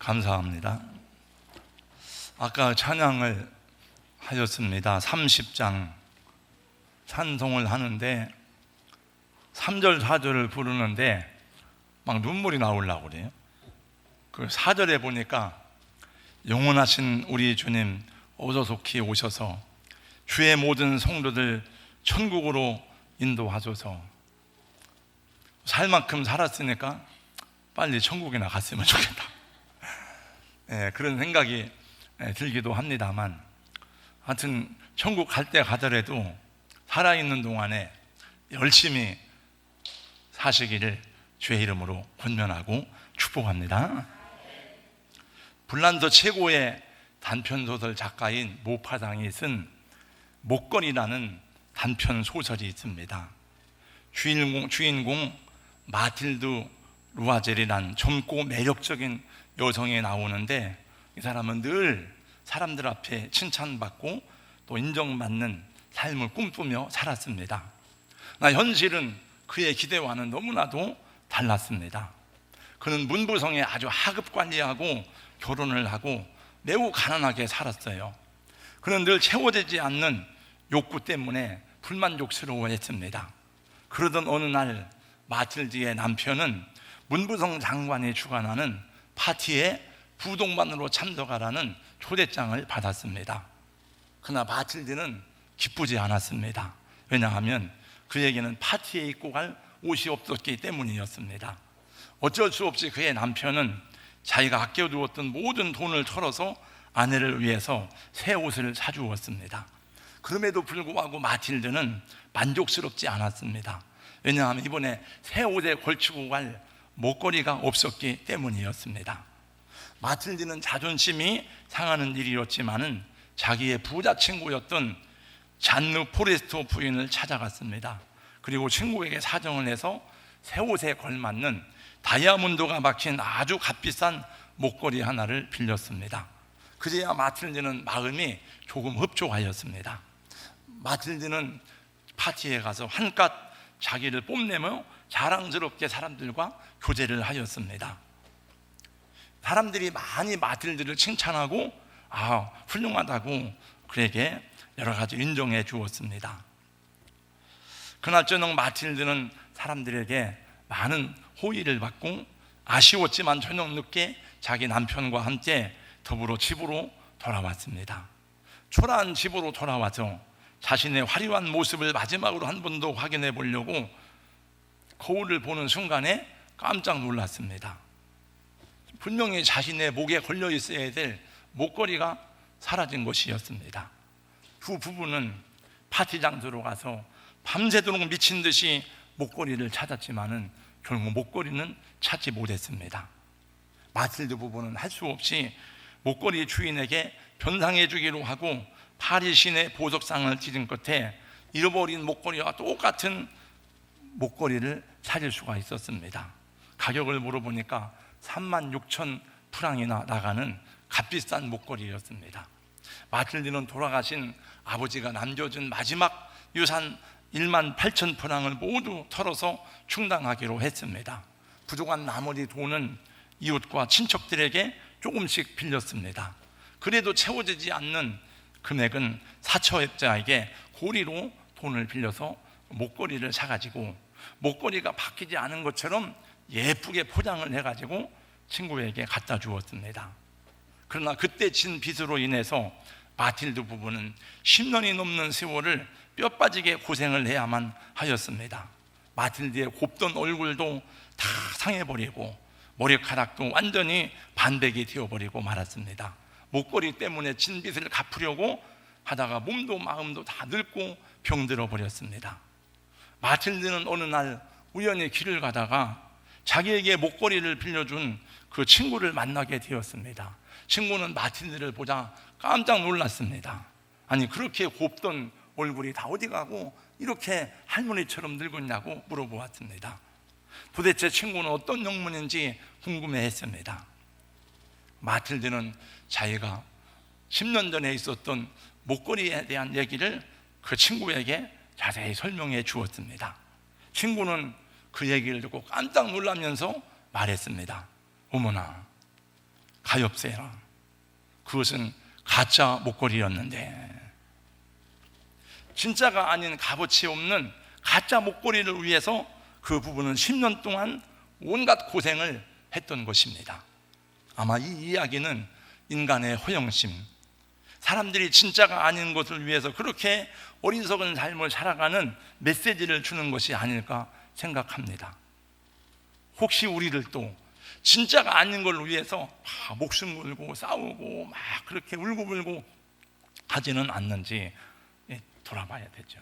감사합니다. 아까 찬양을 하셨습니다. 30장 찬송을 하는데 3절 4절을 부르는데 막 눈물이 나오려고 그래요. 그 4절에 보니까 영원하신 우리 주님 어서 속히 오셔서 주의 모든 성도들 천국으로 인도하소서. 살 만큼 살았으니까 빨리 천국이나 갔으면 좋겠다. 그런 생각이 들기도 합니다만, 하여튼 천국 갈 때 가더라도 살아있는 동안에 열심히 사시기를 주의 이름으로 권면하고 축복합니다. 불란서 최고의 단편소설 작가인 모파상이 쓴 목걸이라는 단편 소설이 있습니다. 주인공 마틸드 루아젤이란 젊고 매력적인 여성이 나오는데, 이 사람은 늘 사람들 앞에 칭찬받고 또 인정받는 삶을 꿈꾸며 살았습니다. 그러나 현실은 그의 기대와는 너무나도 달랐습니다. 그는 문부성에 아주 하급 관리하고 결혼을 하고 매우 가난하게 살았어요. 그는 늘 채워지지 않는 욕구 때문에 불만족스러워했습니다. 그러던 어느 날 마틸드의 남편은 문부성 장관이 주관하는 파티에 부동반으로 참석하라는 초대장을 받았습니다. 그러나 마틸드는 기쁘지 않았습니다. 왜냐하면 그에게는 파티에 입고 갈 옷이 없었기 때문이었습니다. 어쩔 수 없이 그의 남편은 자기가 아껴두었던 모든 돈을 털어서 아내를 위해서 새 옷을 사주었습니다. 그럼에도 불구하고 마틸드는 만족스럽지 않았습니다. 왜냐하면 이번에 새 옷에 걸치고 갈 목걸이가 없었기 때문이었습니다. 마틸드는 자존심이 상하는 일이었지만은 자기의 부자 친구였던 잔느 포레스토 부인을 찾아갔습니다. 그리고 친구에게 사정을 해서 새 옷에 걸맞는 다이아몬드가 박힌 아주 값비싼 목걸이 하나를 빌렸습니다. 그제야 마틸드는 마음이 조금 흡족하였습니다. 마틸드는 파티에 가서 한껏 자기를 뽐내며 자랑스럽게 사람들과 교제를 하였습니다. 사람들이 많이 마틸드를 칭찬하고 훌륭하다고 그에게 여러 가지 인정해 주었습니다. 그날 저녁 마틸드는 사람들에게 많은 호의를 받고 아쉬웠지만 저녁 늦게 자기 남편과 함께 더불어 집으로 돌아왔습니다. 초라한 집으로 돌아와서 자신의 화려한 모습을 마지막으로 한 번 더 확인해 보려고 거울을 보는 순간에 깜짝 놀랐습니다. 분명히 자신의 목에 걸려 있어야 될 목걸이가 사라진 것이었습니다. 두 부부는 파티 장소로 가서 밤새도록 미친 듯이 목걸이를 찾았지만은 결국 목걸이는 찾지 못했습니다. 마틸드 부부는 할 수 없이 목걸이 주인에게 변상해 주기로 하고 파리 시내 보석상을 뒤진 끝에 잃어버린 목걸이와 똑같은 목걸이를 찾을 수가 있었습니다. 가격을 물어보니까 36,000 프랑이나 나가는 값비싼 목걸이였습니다. 마틸드는 돌아가신 아버지가 남겨준 마지막 유산 18,000 프랑을 모두 털어서 충당하기로 했습니다. 부족한 나머지 돈은 이웃과 친척들에게 조금씩 빌렸습니다. 그래도 채워지지 않는 금액은 사처업자에게 고리로 돈을 빌려서 목걸이를 사가지고 목걸이가 바뀌지 않은 것처럼 예쁘게 포장을 해가지고 친구에게 갖다 주었습니다. 그러나 그때 진 빚으로 인해서 마틸드 부부는 10년이 넘는 세월을 뼈 빠지게 고생을 해야만 하였습니다. 마틸드의 곱던 얼굴도 다 상해버리고 머리카락도 완전히 반백이 되어버리고 말았습니다. 목걸이 때문에 진 빚을 갚으려고 하다가 몸도 마음도 다 늙고 병들어 버렸습니다. 마틸드는 어느 날 우연히 길을 가다가 자기에게 목걸이를 빌려준 그 친구를 만나게 되었습니다. 친구는 마틸드를 보자 깜짝 놀랐습니다. 아니, 그렇게 곱던 얼굴이 다 어디 가고 이렇게 할머니처럼 늙었냐고 물어보았습니다. 도대체 친구는 어떤 영문인지 궁금해했습니다. 마틸드는 자기가 10년 전에 있었던 목걸이에 대한 얘기를 그 친구에게 자세히 설명해 주었습니다. 친구는 그 얘기를 듣고 깜짝 놀라면서 말했습니다. 어머나, 가엾세라. 그것은 가짜 목걸이였는데, 진짜가 아닌 값어치 없는 가짜 목걸이를 위해서 그 부부는 10년 동안 온갖 고생을 했던 것입니다. 아마 이 이야기는 인간의 허영심, 사람들이 진짜가 아닌 것을 위해서 그렇게 어리석은 삶을 살아가는 메시지를 주는 것이 아닐까 생각합니다. 혹시 우리들도 진짜가 아닌 걸 위해서 목숨 걸고 싸우고 막 그렇게 울고불고 하지는 않는지 돌아봐야 되죠.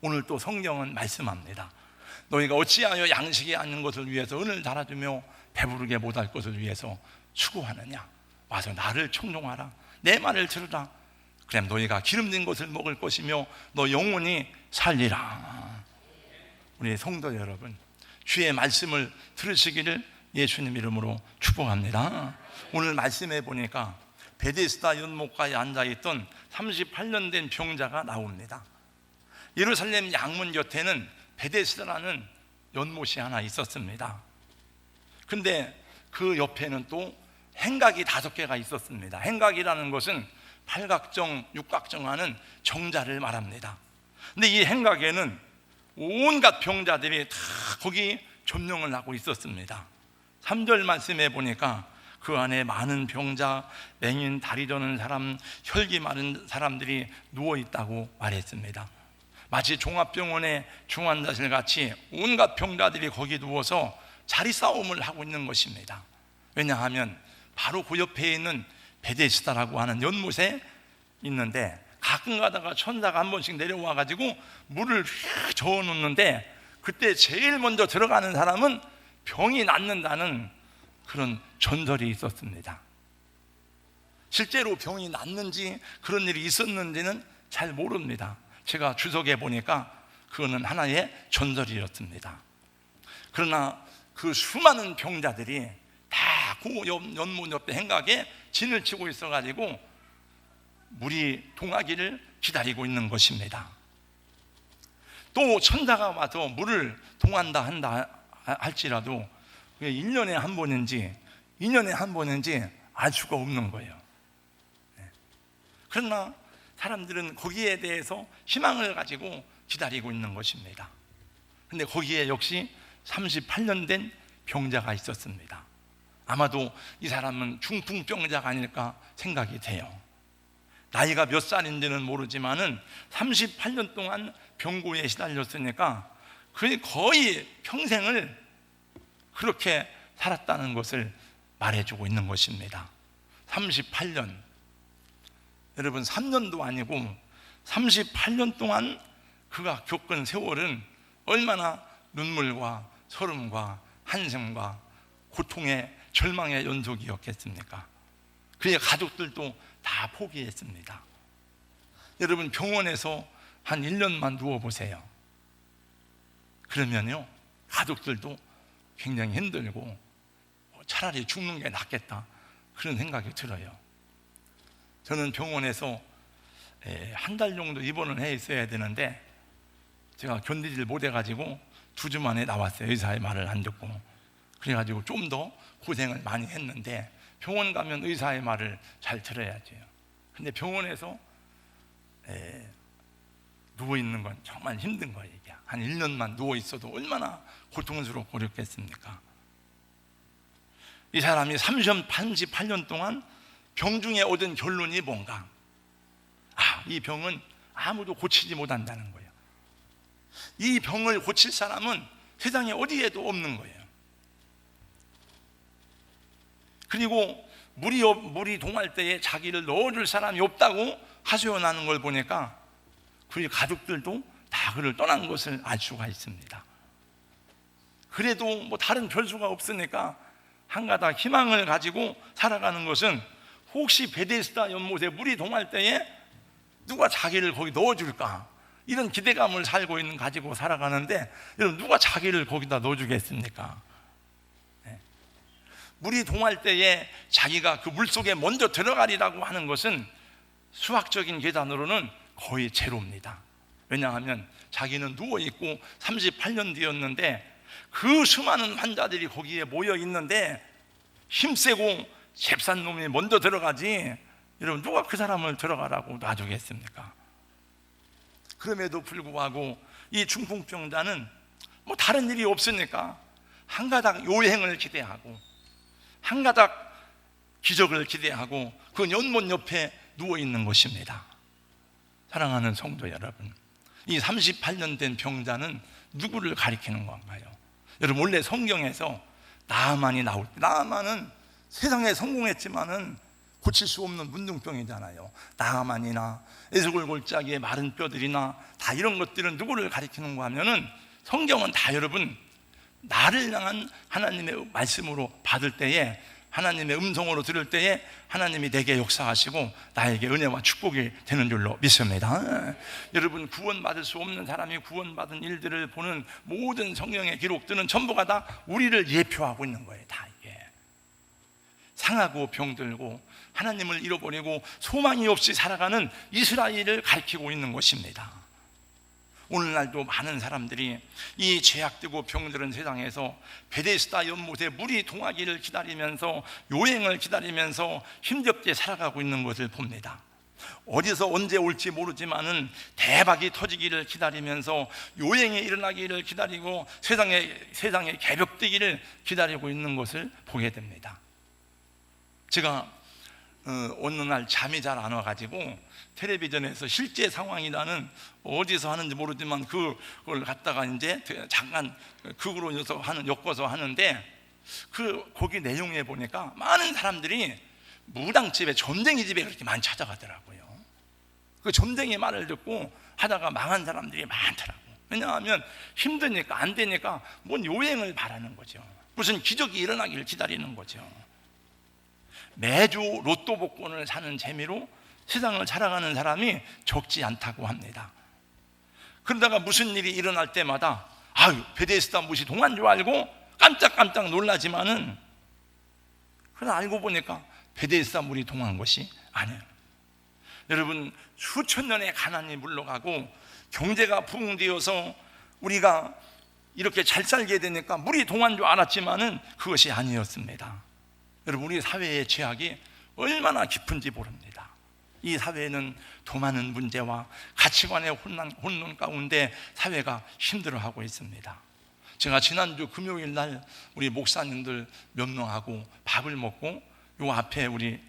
오늘 또 성경은 말씀합니다. 너희가 어찌하여 양식이 아닌 것을 위해서 은을 달아주며 배부르게 못할 것을 위해서 추구하느냐. 와서 나를 청종하라. 내 말을 들으라. 그럼 너희가 기름진 것을 먹을 것이며 너 영원히 살리라. 우리 성도 여러분, 주의 말씀을 들으시기를 예수님 이름으로 축복합니다. 오늘 말씀해 보니까 베데스다 연못가에 앉아있던 38년 된 병자가 나옵니다. 예루살렘 양문 곁에는 베데스다라는 연못이 하나 있었습니다. 근데 그 옆에는 또 행각이 5개가 있었습니다. 행각이라는 것은 팔각정, 육각정하는 정자를 말합니다. 근데 이 행각에는 온갖 병자들이 다 거기 점령을 하고 있었습니다. 3절 말씀에 보니까 그 안에 많은 병자, 맹인, 다리 저는 사람, 혈기 많은 사람들이 누워있다고 말했습니다. 마치 종합병원의 중환자실 같이 온갖 병자들이 거기 누워서 자리 싸움을 하고 있는 것입니다. 왜냐하면 바로 그 옆에 있는 베데스다라고 하는 연못에 있는데, 가끔 가다가 천사가 한 번씩 내려와 가지고 물을 휙 저어 놓는데, 그때 제일 먼저 들어가는 사람은 병이 낫는다는 그런 전설이 있었습니다. 실제로 병이 낫는지 그런 일이 있었는지는 잘 모릅니다. 제가 주석에 보니까 그거는 하나의 전설이었습니다. 그러나 그 수많은 병자들이 다 그 연못 옆에 행각에 진을 치고 있어가지고 물이 동하기를 기다리고 있는 것입니다. 또 천사가 와서 물을 동한다 한다 할지라도 1년에 한 번인지 2년에 한 번인지 알 수가 없는 거예요. 그러나 사람들은 거기에 대해서 희망을 가지고 기다리고 있는 것입니다. 그런데 거기에 역시 38년 된 병자가 있었습니다. 아마도 이 사람은 중풍병자가 아닐까 생각이 돼요. 나이가 몇 살인지는 모르지만은 38년 동안 병고에 시달렸으니까 거의 평생을 그렇게 살았다는 것을 말해주고 있는 것입니다. 38년, 여러분 3년도 아니고 38년 동안 그가 겪은 세월은 얼마나 눈물과 서름과 한심과 고통의 절망의 연속이었겠습니까? 그의 가족들도 다 포기했습니다. 여러분 병원에서 한 1년만 누워보세요. 그러면요 가족들도 굉장히 힘들고 차라리 죽는 게 낫겠다 그런 생각이 들어요. 저는 병원에서 한 달 정도 입원을 해 있어야 되는데 제가 견디질 못해가지고 2주 만에 나왔어요. 의사의 말을 안 듣고. 그래가지고 좀 더 고생을 많이 했는데, 병원 가면 의사의 말을 잘 들어야죠. 근데 병원에서 누워있는 건 정말 힘든 거예요. 이게 한 1년만 누워있어도 얼마나 고통스럽고 어렵겠습니까? 이 사람이 38년 동안 병 중에 얻은 결론이 뭔가? 이 병은 아무도 고치지 못한다는 거예요. 이 병을 고칠 사람은 세상에 어디에도 없는 거예요. 그리고 물이 동할 때에 자기를 넣어줄 사람이 없다고 하소연하는 걸 보니까 그의 가족들도 다 그를 떠난 것을 알 수가 있습니다. 그래도 뭐 다른 별수가 없으니까 한가닥 희망을 가지고 살아가는 것은, 혹시 베데스다 연못에 물이 동할 때에 누가 자기를 거기 넣어줄까, 이런 기대감을 가지고 살아가는데, 여러분 누가 자기를 거기다 넣어주겠습니까? 물이 동할 때에 자기가 그 물속에 먼저 들어가리라고 하는 것은 수학적인 계산으로는 거의 제로입니다. 왜냐하면 자기는 누워있고 38년 뒤였는데 그 수많은 환자들이 거기에 모여 있는데 힘세고 잽싼 놈이 먼저 들어가지, 여러분 누가 그 사람을 들어가라고 놔주겠습니까? 그럼에도 불구하고 이 중풍병자는 뭐 다른 일이 없으니까 한 가닥 요행을 기대하고 한 가닥 기적을 기대하고 그 연못 옆에 누워 있는 것입니다. 사랑하는 성도 여러분, 이 38년 된 병자는 누구를 가리키는 건가요? 여러분, 원래 성경에서 나아만이 나올 때, 나아만은 세상에 성공했지만은 고칠 수 없는 문둥병이잖아요. 나아만이나 에스골 골짜기의 마른 뼈들이나 다 이런 것들은 누구를 가리키는가 하면은 성경은 다 여러분 나를 향한 하나님의 말씀으로 받을 때에, 하나님의 음성으로 들을 때에 하나님이 내게 역사하시고 나에게 은혜와 축복이 되는 줄로 믿습니다. 여러분, 구원받을 수 없는 사람이 구원받은 일들을 보는 모든 성경의 기록들은 전부가 다 우리를 예표하고 있는 거예요. 다 이게 상하고 병들고 하나님을 잃어버리고 소망이 없이 살아가는 이스라엘을 가리키고 있는 것입니다. 오늘날도 많은 사람들이 이 죄악되고 병들은 세상에서 베데스다 연못에 물이 동하기를 기다리면서, 요행을 기다리면서 힘겹게 살아가고 있는 것을 봅니다. 어디서 언제 올지 모르지만은 대박이 터지기를 기다리면서, 요행이 일어나기를 기다리고, 세상에 개벽되기를 기다리고 있는 것을 보게 됩니다. 제가 어느 날 잠이 잘 안 와가지고 텔레비전에서 실제 상황이라는, 어디서 하는지 모르지만 그걸 갖다가 이제 잠깐 극으로 엮어서 하는데, 거기 내용에 보니까 많은 사람들이 무당집에, 점쟁이 집에 그렇게 많이 찾아가더라고요. 그 점쟁이 말을 듣고 하다가 망한 사람들이 많더라고요. 왜냐하면 힘드니까, 안 되니까 뭔 요행을 바라는 거죠. 무슨 기적이 일어나기를 기다리는 거죠. 매주 로또 복권을 사는 재미로 세상을 살아가는 사람이 적지 않다고 합니다. 그러다가 무슨 일이 일어날 때마다 베데스다 못이 동한 줄 알고 깜짝깜짝 놀라지만은, 그러나 알고 보니까 베데스다 물이 동한 것이 아니에요. 여러분, 수천 년의 가난이 물러가고 경제가 부흥되어서 우리가 이렇게 잘 살게 되니까 물이 동한 줄 알았지만은 그것이 아니었습니다. 여러분, 우리 사회의 죄악이 얼마나 깊은지 모릅니다. 이 사회는 더 많은 문제와 가치관의 혼돈 가운데 사회가 힘들어하고 있습니다. 제가 지난주 금요일 날 우리 목사님들 몇 명하고 밥을 먹고 요 앞에 우리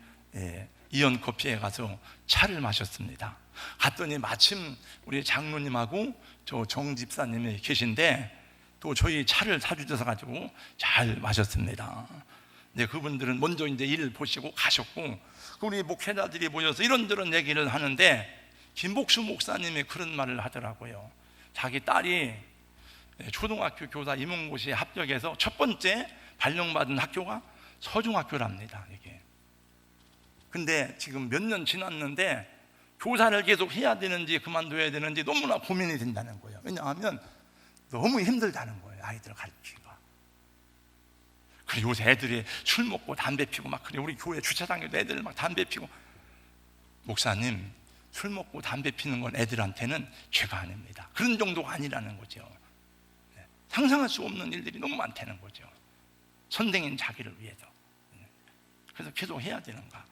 이연커피에 가서 차를 마셨습니다. 갔더니 마침 우리 장로님하고 저 정 집사님이 계신데 또 저희 차를 사주셔서 가지고 잘 마셨습니다. 네, 그분들은 먼저 이제 일을 보시고 가셨고, 우리 목회자들이 모여서 이런저런 얘기를 하는데 김복수 목사님이 그런 말을 하더라고요. 자기 딸이 초등학교 교사 임용고시에 합격해서 첫 번째 발령받은 학교가 서중학교랍니다. 이게. 근데 지금 몇 년 지났는데 교사를 계속 해야 되는지 그만둬야 되는지 너무나 고민이 된다는 거예요. 왜냐하면 너무 힘들다는 거예요, 아이들 가르치기가. 그리고 요새 애들이 술 먹고 담배 피고 막 그래. 우리 교회 주차장에도 애들 막 담배 피고. 목사님, 술 먹고 담배 피는 건 애들한테는 죄가 아닙니다. 그런 정도가 아니라는 거죠. 상상할 수 없는 일들이 너무 많다는 거죠. 선생인 자기를 위해서. 그래서 계속 해야 되는가.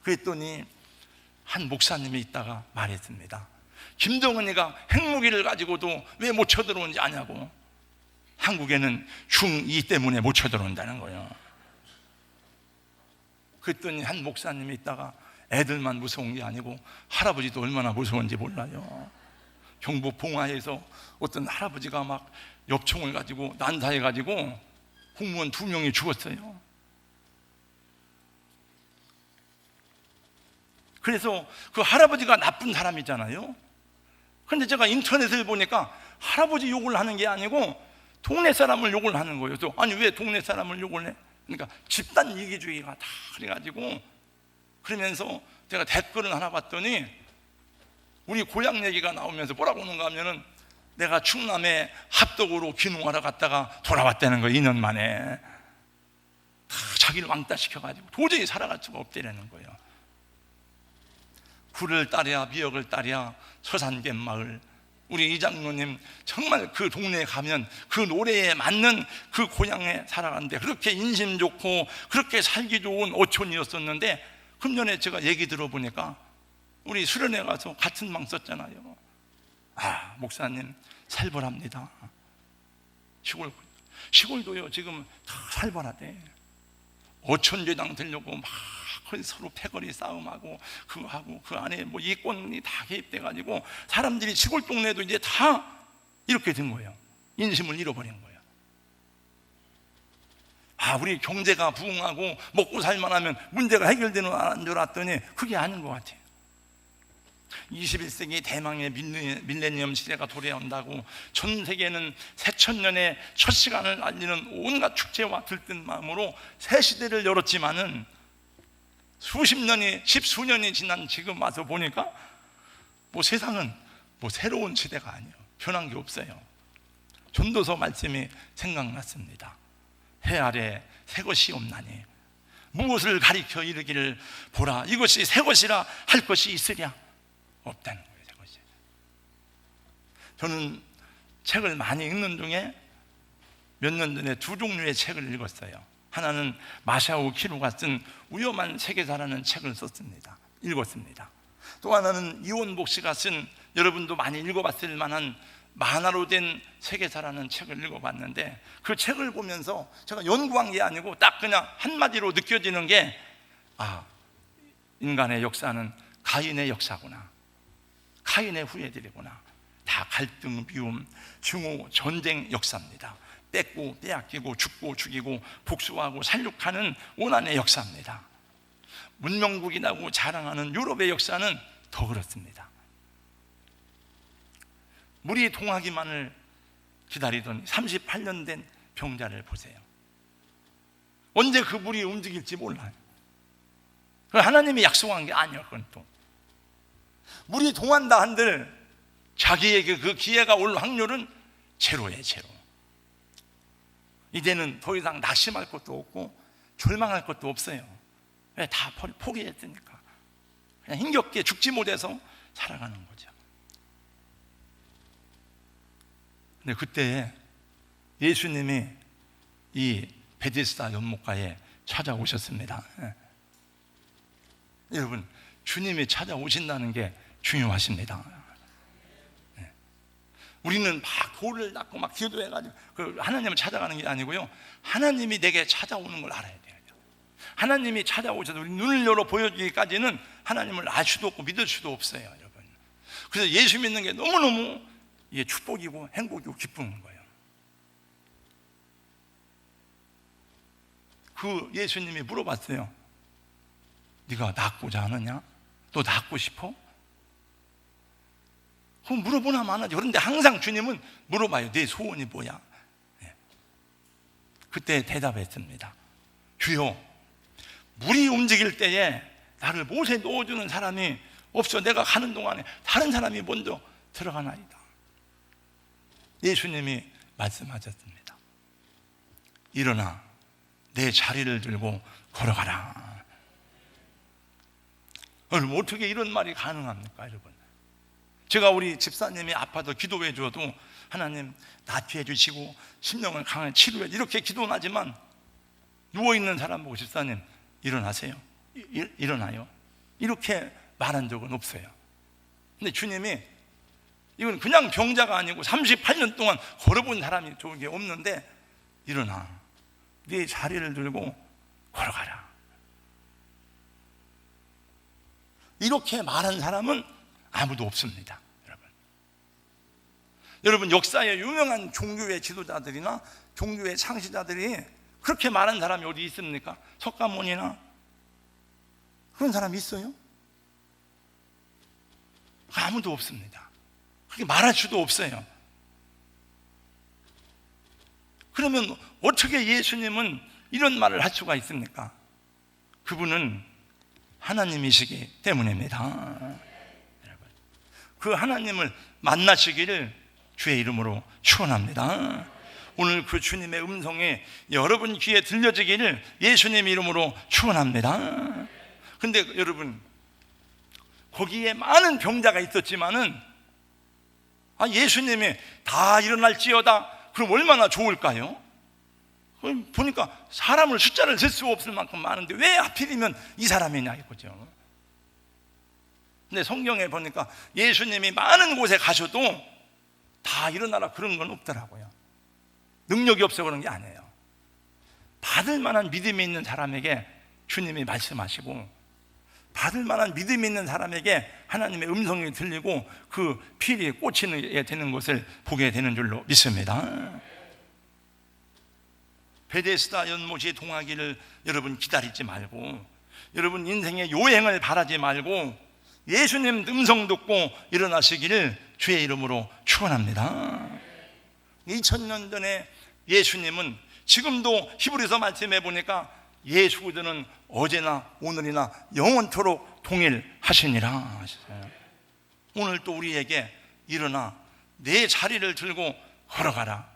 그랬더니 한 목사님이 있다가 말했습니다. 김정은이가 핵무기를 가지고도 왜 못 쳐들어오는지 아냐고. 한국에는 중2 때문에 못 쳐들어온다는 거예요. 그랬더니 한 목사님이 있다가 애들만 무서운 게 아니고 할아버지도 얼마나 무서운지 몰라요. 경북 봉화에서 어떤 할아버지가 막 엽총을 가지고 난사해가지고 공무원 2명이 죽었어요. 그래서 그 할아버지가 나쁜 사람이잖아요. 그런데 제가 인터넷을 보니까 할아버지 욕을 하는 게 아니고 동네 사람을 욕을 하는 거예요. 또 아니 왜 동네 사람을 욕을 해? 그러니까 집단 이기주의가 다 그래가지고, 그러면서 제가 댓글을 하나 봤더니 우리 고향 얘기가 나오면서 뭐라고 하는가 하면은 내가 충남에 합덕으로 귀농하러 갔다가 돌아왔다는 거예요. 2년 만에 다 자기를 왕따 시켜가지고 도저히 살아갈 수가 없다는 거예요. 굴을 따랴 미역을 따랴 서산갯마을 우리 이장로님 정말 그 동네에 가면 그 노래에 맞는 그 고향에 살아가는데 그렇게 인심 좋고 그렇게 살기 좋은 어촌이었었는데 금년에 제가 얘기 들어보니까 우리 수련회 가서 같은 방 썼잖아요. 목사님 살벌합니다. 시골도요 지금 다 살벌하대. 어촌제당 들려고 막 서로 패거리 싸움하고 그거 하고 그 안에 뭐 이권이 다 개입돼 가지고 사람들이 시골 동네도 이제 다 이렇게 된 거예요. 인심을 잃어버린 거예요. 우리 경제가 부흥하고 먹고 살만하면 문제가 해결되는 줄 알았더니 그게 아닌 것 같아요. 21세기 대망의 밀레니엄 시대가 도래한다고 전 세계는 새천년의 첫 시간을 알리는 온갖 축제와 들뜬 마음으로 새 시대를 열었지만은 수십 년이 십수년이 지난 지금 와서 보니까 세상은 새로운 시대가 아니에요. 변한 게 없어요. 전도서 말씀이 생각났습니다. 해 아래 새 것이 없나니 무엇을 가리켜 이르기를 보라 이것이 새 것이라 할 것이 있으랴 없다는 거예요. 새 것이. 저는 책을 많이 읽는 중에 몇 년 전에 두 종류의 책을 읽었어요. 하나는 마샤오 키루가 쓴 위험한 세계사라는 책을 읽었습니다. 또 하나는 이원복 씨가 쓴 여러분도 많이 읽어봤을 만한 만화로 된 세계사라는 책을 읽어봤는데 그 책을 보면서 제가 연구한 게 아니고 딱 그냥 한마디로 느껴지는 게 인간의 역사는 가인의 역사구나. 가인의 후예들이구나. 다 갈등, 미움, 증오, 전쟁 역사입니다. 뺏고 빼앗기고 죽고 죽이고 복수하고 살육하는 오난의 역사입니다. 문명국이라고 자랑하는 유럽의 역사는 더 그렇습니다. 물이 동하기만을 기다리던 38년 된 병자를 보세요. 언제 그 물이 움직일지 몰라요. 하나님이 약속한 게 아니에요. 그건 또 물이 동한다 한들 자기에게 그 기회가 올 확률은 제로예요. 제로. 이제는 더 이상 낙심할 것도 없고 절망할 것도 없어요. 왜? 다 포기했으니까 그냥 힘겹게 죽지 못해서 살아가는 거죠. 근데 그때 예수님이 이 베데스다 연못가에 찾아오셨습니다. 여러분, 주님이 찾아오신다는 게 중요하십니다. 우리는 막 돌을 닦고 막 기도해가지고 하나님을 찾아가는 게 아니고요, 하나님이 내게 찾아오는 걸 알아야 돼요. 하나님이 찾아오셔서 우리 눈을 열어 보여주기까지는 하나님을 알 수도 없고 믿을 수도 없어요, 여러분. 그래서 예수 믿는 게 너무너무 이게 축복이고 행복이고 기쁜 거예요. 그 예수님이 물어봤어요. 네가 낫고자 하느냐? 너 낫고 싶어? 그럼 물어보나 마나죠. 그런데 항상 주님은 물어봐요. 네 소원이 뭐야? 그때 대답했습니다. 주여, 물이 움직일 때에 나를 못에 넣어주는 사람이 없어. 내가 가는 동안에 다른 사람이 먼저 들어가나이다. 예수님이 말씀하셨습니다. 일어나 내 자리를 들고 걸어가라. 여러분, 어떻게 이런 말이 가능합니까, 여러분? 제가 우리 집사님이 아파도 기도해 줘도 하나님 낫게 해주시고 심령을 강하게 치료해 이렇게 기도는 하지만 누워있는 사람 보고 집사님 일어나세요. 일어나요. 이렇게 말한 적은 없어요. 근데 주님이 이건 그냥 병자가 아니고 38년 동안 걸어본 사람이 저게 없는데 일어나 네 자리를 들고 걸어가라. 이렇게 말한 사람은 아무도 없습니다. 여러분, 역사의 유명한 종교의 지도자들이나 종교의 창시자들이 그렇게 말한 사람이 어디 있습니까? 석가모니나 그런 사람이 있어요? 아무도 없습니다. 그렇게 말할 수도 없어요. 그러면 어떻게 예수님은 이런 말을 할 수가 있습니까? 그분은 하나님이시기 때문입니다. 그 하나님을 만나시기를 주의 이름으로 축원합니다. 오늘 그 주님의 음성이 여러분 귀에 들려지기를 예수님 이름으로 축원합니다. 근데 여러분, 거기에 많은 병자가 있었지만은 예수님이 다 일어날지어다. 그럼 얼마나 좋을까요? 보니까 사람을 숫자를 셀 수 없을 만큼 많은데 왜 하필이면 이 사람이냐 이거죠. 근데 성경에 보니까 예수님이 많은 곳에 가셔도 다 일어나라 그런 건 없더라고요. 능력이 없어 그런 게 아니에요. 받을 만한 믿음이 있는 사람에게 주님이 말씀하시고, 받을 만한 믿음이 있는 사람에게 하나님의 음성이 들리고 그 필이 꽂히게 되는 것을 보게 되는 줄로 믿습니다. 베데스다 연못이 동하기를 여러분 기다리지 말고, 여러분 인생의 요행을 바라지 말고 예수님 음성 듣고 일어나시기를 주의 이름으로 축원합니다. 2000년 전에 예수님은 지금도 히브리서 말씀해 보니까 예수 그리스도는 어제나 오늘이나 영원토록 동일하시니라 하셨어요. 오늘 또 우리에게 일어나 내 자리를 들고 걸어가라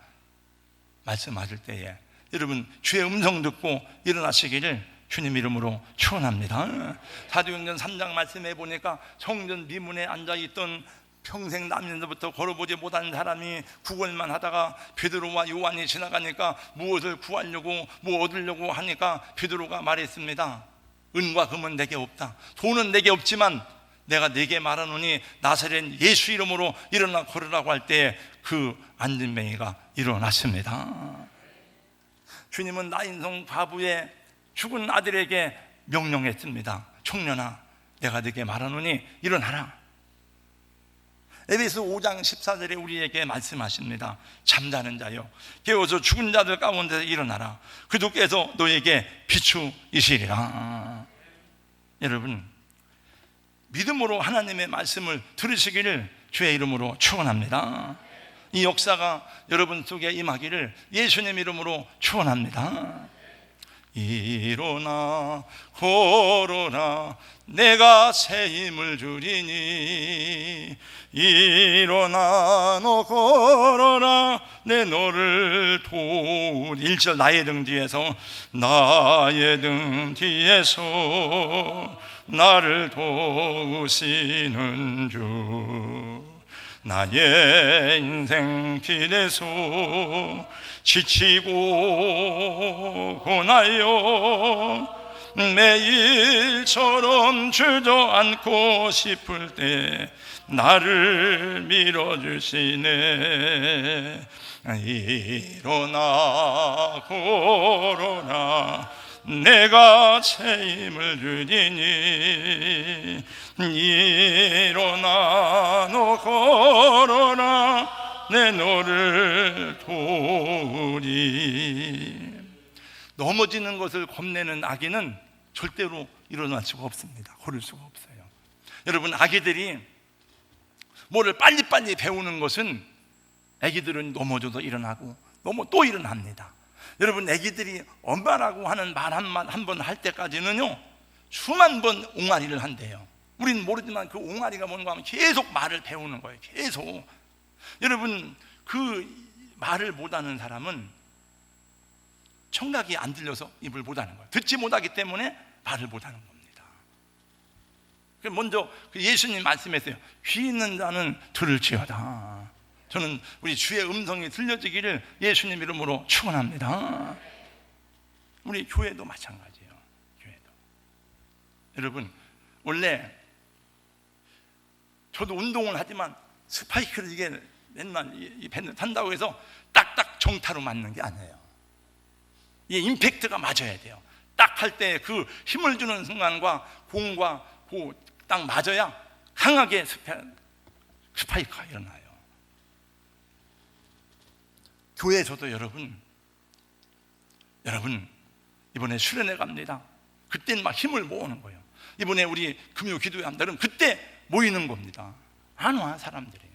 말씀하실 때에 여러분 주의 음성 듣고 일어나시기를 주님 이름으로 축원합니다. 사도행전 3장 말씀해 보니까 성전 미문에 앉아있던 평생 남녀부터 걸어보지 못한 사람이 구걸만 하다가 베드로와 요한이 지나가니까 무엇을 구하려고 뭐 얻으려고 하니까 베드로가 말했습니다. 은과 금은 내게 없다. 돈은 내게 없지만 내가 네게 말하노니 나사렛 예수 이름으로 일어나 걸으라고 할 때 그 앉은 뱅이가 일어났습니다. 주님은 나인성 과부의 죽은 아들에게 명령했습니다. 청년아, 내가 네게 말하노니 일어나라. 에베소 5장 14절에 우리에게 말씀하십니다. 잠자는 자여 깨어서 죽은 자들 가운데서 일어나라. 그도께서 너에게 비추이시리라. 여러분, 믿음으로 하나님의 말씀을 들으시기를 주의 이름으로 축원합니다. 이 역사가 여러분 속에 임하기를 예수님 이름으로 축원합니다. 일어나 걸어라 내가 새 힘을 주리니, 일어나 너 걸어라 내 너를 도우리. 1절 나의 등 뒤에서, 나의 등 뒤에서 나를 도우시는 주, 나의 인생 길에서 지치고 고나여 매일처럼 주저앉고 싶을 때 나를 밀어주시네. 일어나 걸어라 내가 새 힘을 주리니, 일어나 너 걸어라 내 너를 도우리. 넘어지는 것을 겁내는 아기는 절대로 일어날 수가 없습니다. 걸을 수가 없어요. 여러분, 아기들이 뭐를 빨리빨리 배우는 것은 아기들은 넘어져도 일어나고 또 일어납니다. 여러분, 아기들이 엄마라고 하는 말 한 번 할 때까지는요 수만 번 옹알이를 한대요. 우리는 모르지만 그 옹알이가 뭔가 하면 계속 말을 배우는 거예요. 계속. 여러분, 그 말을 못하는 사람은 청각이 안 들려서 입을 못하는 거예요. 듣지 못하기 때문에 말을 못하는 겁니다. 먼저 예수님 말씀했어요. 귀 있는 자는 들을지어다. 저는 우리 주의 음성이 들려지기를 예수님 이름으로 축원합니다. 우리 교회도 마찬가지예요. 교회도. 여러분, 원래 저도 운동을 하지만 스파이크를 이게 맨날 이 밴드 탄다고 해서 딱딱 정타로 맞는 게 아니에요. 이 임팩트가 맞아야 돼요. 딱 할 때 그 힘을 주는 순간과 공과 딱 맞아야 강하게 스파이크가 일어나요. 교회에서도 여러분 이번에 수련회 갑니다. 그때는 막 힘을 모으는 거예요. 이번에 우리 금요 기도회 한다 그러면 그때 모이는 겁니다. 안 와 사람들이.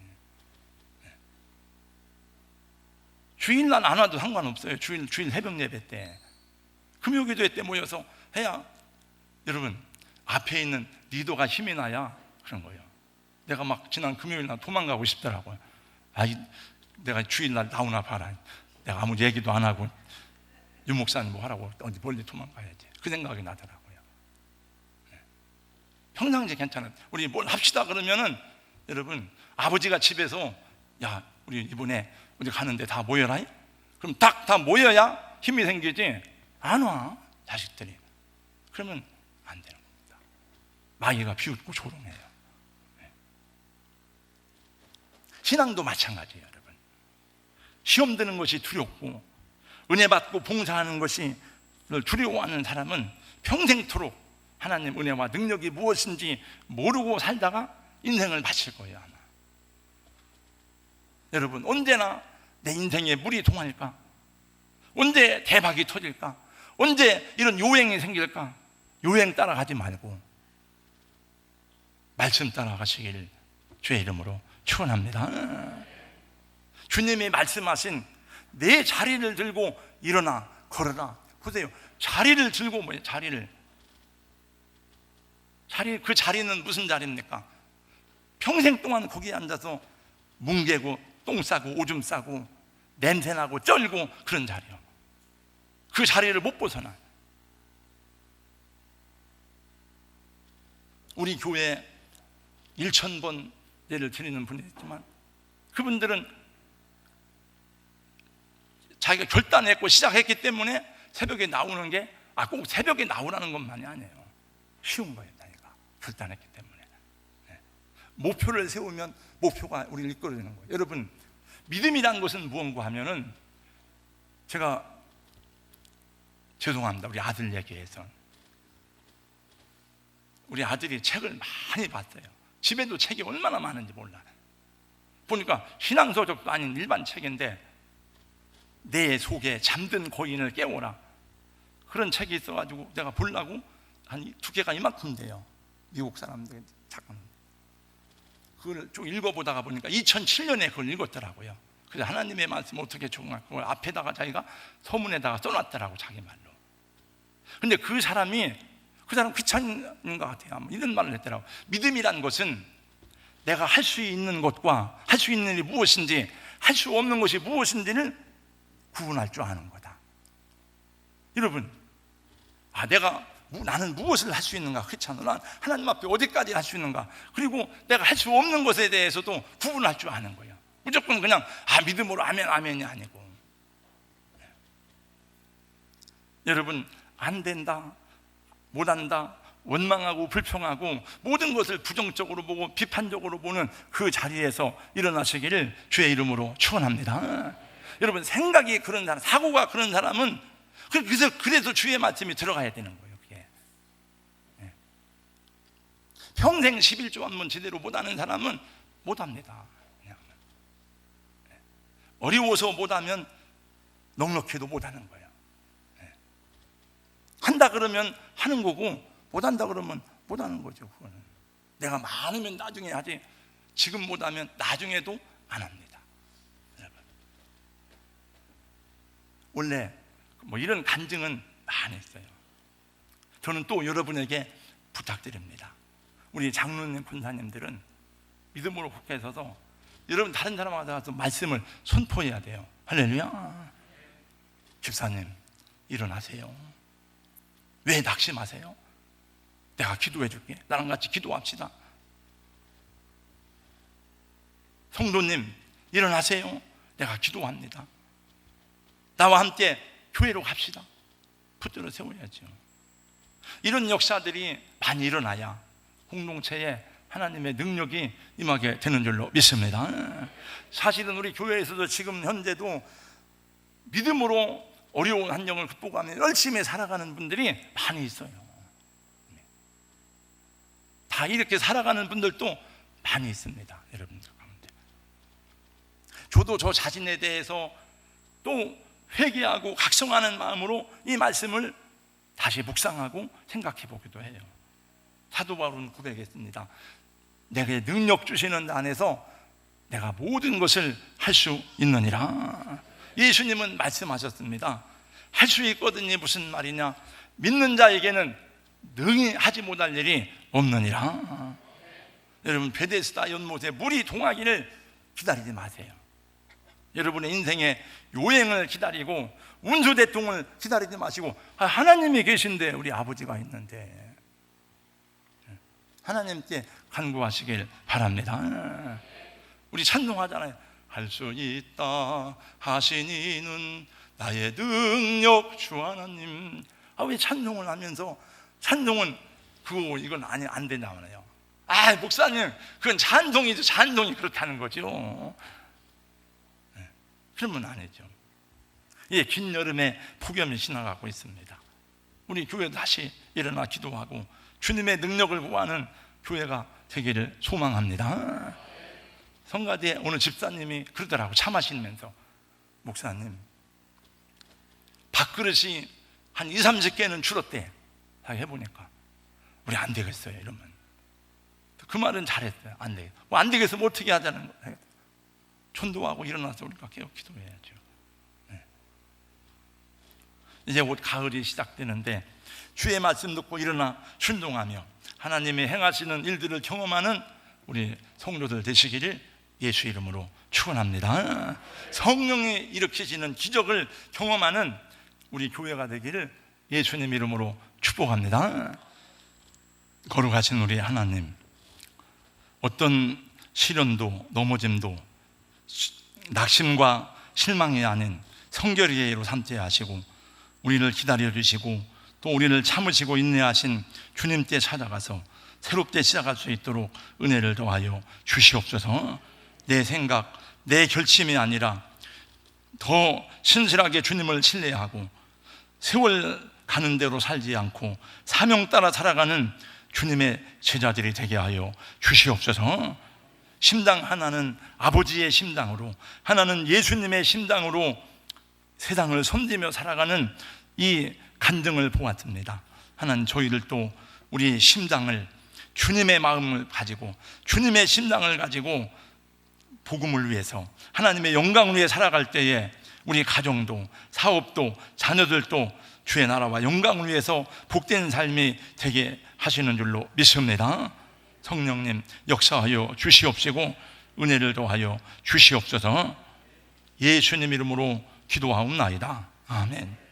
주일날 안 와도 상관없어요. 주일 새벽 예배 때 금요 기도회 때 모여서 해야 여러분 앞에 있는 리더가 힘이 나야 그런 거예요. 내가 막 지난 금요일날 도망가고 싶더라고요. 내가 주일날 나오나 봐라. 내가 아무 얘기도 안 하고 유 목사님 뭐 하라고 어디 멀리 도망가야지. 그 생각이 나더라고요. 평상시에 괜찮아요. 우리 뭘 합시다 그러면은 여러분 아버지가 집에서 야, 우리 이번에 어디 가는데 다 모여라. 그럼 딱 다 모여야 힘이 생기지. 안 와, 자식들이. 그러면 안 되는 겁니다. 마귀가 비웃고 조롱해요. 신앙도 마찬가지예요, 여러분. 시험 드는 것이 두렵고 은혜 받고 봉사하는 것이 두려워하는 사람은 평생토록 하나님 은혜와 능력이 무엇인지 모르고 살다가 인생을 마칠 거예요, 아마. 여러분, 언제나 내 인생에 물이 통할까? 언제 대박이 터질까? 언제 이런 요행이 생길까? 요행 따라가지 말고 말씀 따라가시길 주의 이름으로 축원합니다. 주님이 말씀하신 내 자리를 들고 일어나 걸어라. 보세요, 자리를 들고 뭐예요? 그 자리는 무슨 자리입니까? 평생 동안 거기에 앉아서 뭉개고 똥 싸고 오줌 싸고 냄새나고 쩔고 그런 자리요. 그 자리를 못 벗어나. 우리 교회에 1,000번 예를 드리는 분이 있지만 그분들은 자기가 결단했고 시작했기 때문에 새벽에 나오는 게 꼭 새벽에 나오라는 것만이 아니에요. 쉬운 거예요. 자기가 결단했기 때문에. 목표를 세우면 목표가 우리를 이끌어내는 거예요. 여러분, 믿음이란 것은 무언가 하면은, 제가 죄송합니다, 우리 아들 얘기해서. 우리 아들이 책을 많이 봤어요. 집에도 책이 얼마나 많은지 몰라요. 보니까 신앙서적도 아닌 일반 책인데 내 속에 잠든 고인을 깨워라, 그런 책이 있어가지고 내가 보려고 한 2개가 이만큼 돼요. 미국 사람들. 잠깐 그걸 쭉 읽어보다가 보니까 2007년에 그걸 읽었더라고요. 그래서 하나님의 말씀 어떻게 적응할, 그걸 앞에다가 자기가 서문에다가 써놨더라고, 자기 말로. 근데 그 사람 귀찮은 것 같아요. 이런 말을 했더라고. 믿음이란 것은 내가 할 수 있는 것과 할 수 있는 일이 무엇인지, 할 수 없는 것이 무엇인지를 구분할 줄 아는 거다. 여러분, 나는 무엇을 할 수 있는가? 그렇잖아. 난 하나님 앞에 어디까지 할 수 있는가? 그리고 내가 할 수 없는 것에 대해서도 구분할 줄 아는 거예요. 무조건 그냥 믿음으로 아멘 아멘이 아니고. 여러분, 안 된다, 못한다, 원망하고 불평하고 모든 것을 부정적으로 보고 비판적으로 보는 그 자리에서 일어나시기를 주의 이름으로 축원합니다. 여러분, 생각이 그런 사람, 사고가 그런 사람은 그래서 주의 말씀이 들어가야 되는 거예요. 그게. 평생 11조 한번 제대로 못하는 사람은 못합니다. 그냥. 어려워서 못하면 넉넉해도 못하는 거예요. 한다 그러면 하는 거고, 못한다 그러면 못하는 거죠. 그거는 내가 많으면 나중에 하지, 지금 못하면 나중에도 안 합니다. 여러분, 원래 이런 간증은 많이 있어요. 저는 또 여러분에게 부탁드립니다. 우리 장로님, 권사님들은 믿음으로 굳게 서서 여러분 다른 사람하고 가서 말씀을 선포해야 돼요. 할렐루야. 집사님, 일어나세요. 왜 낙심하세요? 내가 기도해 줄게. 나랑 같이 기도합시다. 성도님, 일어나세요. 내가 기도합니다. 나와 함께 교회로 갑시다. 붙들어 세워야죠. 이런 역사들이 많이 일어나야 공동체에 하나님의 능력이 임하게 되는 줄로 믿습니다. 사실은 우리 교회에서도 지금 현재도 믿음으로 어려운 환경을 극복하며 열심히 살아가는 분들이 많이 있어요. 다 이렇게 살아가는 분들도 많이 있습니다. 여러분들 가운데. 저도 저 자신에 대해서 또 회개하고 각성하는 마음으로 이 말씀을 다시 묵상하고 생각해 보기도 해요. 사도 바울은 고백했습니다. 내게 능력 주시는 안에서 내가 모든 것을 할 수 있느니라. 예수님은 말씀하셨습니다. 할 수 있거든요. 무슨 말이냐? 믿는 자에게는 능히 하지 못할 일이 없느니라. 여러분, 베데스다 연못에 물이 동하기를 기다리지 마세요. 여러분의 인생에 요행을 기다리고 운수대통을 기다리지 마시고, 하나님이 계신데, 우리 아버지가 있는데 하나님께 간구하시길 바랍니다. 우리 찬송하잖아요. 할 수 있다 하시니는 나의 능력 주 하나님. 왜 찬송을 하면서 찬송은 이건 안 된다고 하네요. 목사님, 그건 찬송이죠. 찬송이 그렇다는 거죠. 그러면 아니죠. 긴 여름에 폭염이 지나가고 있습니다. 우리 교회 다시 일어나 기도하고 주님의 능력을 구하는 교회가 되기를 소망합니다. 성가대에 오늘 집사님이 그러더라고. 차 마시면서, 목사님, 밥그릇이 한 20-30개는 줄었대. 다 해보니까 우리 안 되겠어요 이러면. 그 말은 잘했어요. 안 되겠어. 안 되겠어. 뭐 어떻게 하자는 거예요. 전도하고 일어나서 우리가 깨어 기도해야죠. 이제 곧 가을이 시작되는데 주의 말씀 듣고 일어나 순종하며 하나님이 행하시는 일들을 경험하는 우리 성도들 되시기를 예수 이름으로 축원합니다. 성령이 일으키시는 기적을 경험하는 우리 교회가 되기를 예수님 이름으로 축복합니다. 거룩하신 우리 하나님, 어떤 시련도 넘어짐도 낙심과 실망이 아닌 성결의 예로 삼게 하시고 우리를 기다려 주시고 또 우리를 참으시고 인내하신 주님께 찾아가서 새롭게 시작할 수 있도록 은혜를 더하여 주시옵소서. 내 생각, 내 결심이 아니라 더 신실하게 주님을 신뢰하고 세월 가는 대로 살지 않고 사명 따라 살아가는 주님의 제자들이 되게 하여 주시옵소서. 심당 하나는 아버지의 심당으로, 하나는 예수님의 심당으로 세상을 섬기며 살아가는 이 간증을 보았습니다. 하나님, 저희를 또 우리 심당을, 주님의 마음을 가지고 주님의 심당을 가지고 복음을 위해서 하나님의 영광을 위해 살아갈 때에 우리 가정도 사업도 자녀들도 주의 나라와 영광을 위해서 복된 삶이 되게 하시는 줄로 믿습니다. 성령님 역사하여 주시옵시고 은혜를 더하여 주시옵소서. 예수님 이름으로 기도하옵나이다. 아멘.